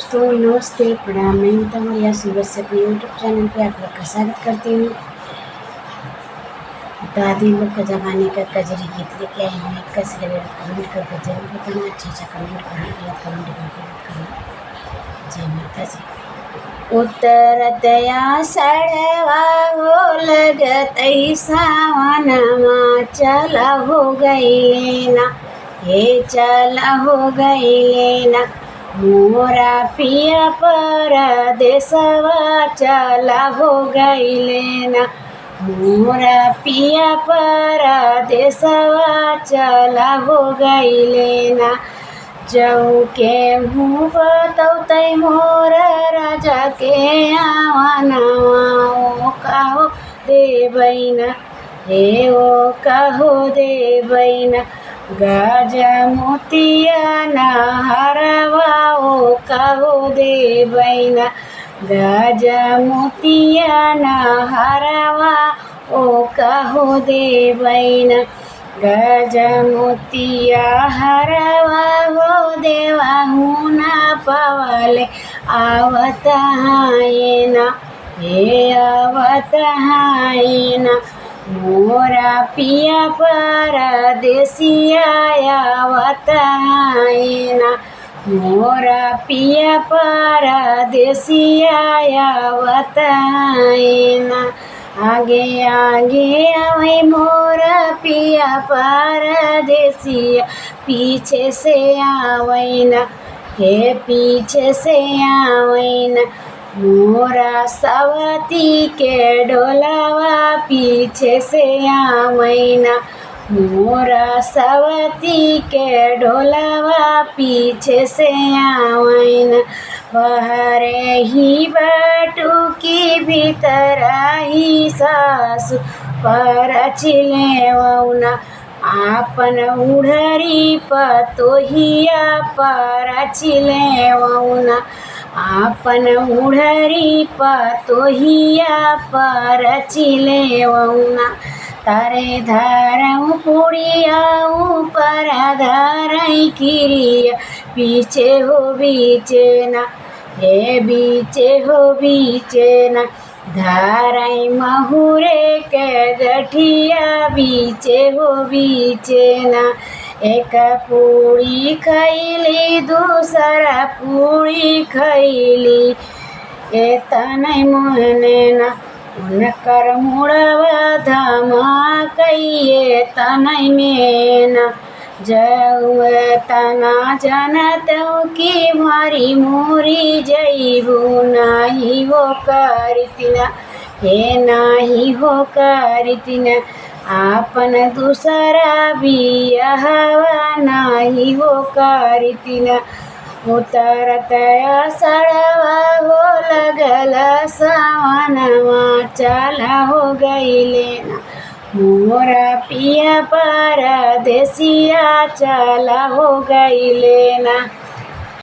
दोस्तों नमस्ते प्रणाम। मैं हूं तमरिया सूरत से अपने यूट्यूब चैनल पे आप लोग का स्वागत करती हूँ। दादी लोग का ज़माने का कजरी गीत लेके आए हैं। कैसे लगे कमेंट करके जरूर बताना। अच्छा कमेंट करना, गलत कमेंट करके मत करना। जय माता जी। उतरत आषाढ़वा हो लगत सावनमा, चला हो गई ना, हे चला हो गई ना, मोरा पिया परदेसवा चला हो गई ना, मोरा पिया परदेसवा चला हो गई ना। जाऊ के हूँ बतौतै मोर राजा के आवानवा, ओ कहो देबैना, हे ओ कहो देबैना, गाजा मोतिया नहरवा ओ कहो देबैना, गाजा मोतिया नहरवा ओ कहो देबैना, गाजा मोतिया हरवा हो देवाहू ना पवले आवत हायना, हे आवत हायना, मोरा पिया परदेसिया आवत हायना, मोरा पिया परदेसिया आवत हायना। आगे आगे आवे मोरा पिया परदेसिया, पीछे से आवैना, हे पीछे से आवैना, मोरा सवती के डोलावा पीछे से आवैना, मोरा सवती के डोलावा पीछे से आवैना। बहरे ही बटुकी भीतर ही सासु परचिले वौना, आपन उड़री पतोहिया परचिले वौना, आपन उड़री पतोहिया परचिले वौना। तारे धरऊ पुड़ियाऊ पर धरई किरिया, पीछे हो बीचे ना, हे बीचे हो बीचे ना, धारई महुरे के गठिया बीचे हो बीचे ना। एक पूड़ी खैली दूसरा पूड़ी खैली, ए तनई मोहने ना, उनकर मुड़वा धमाकइए तनई में ना। जऊ तना जनतऊ की मारी मोरी जईबू, नाही हो करतिना, हे नाही हो करतिना, आपन दूसरा बियाहवा नाही हो करतिना। उतरत आषाढ़वा हो लगल सावनवा, चला हो गइले ना, मोरा पिया परदेसिया चला हो गइले ना।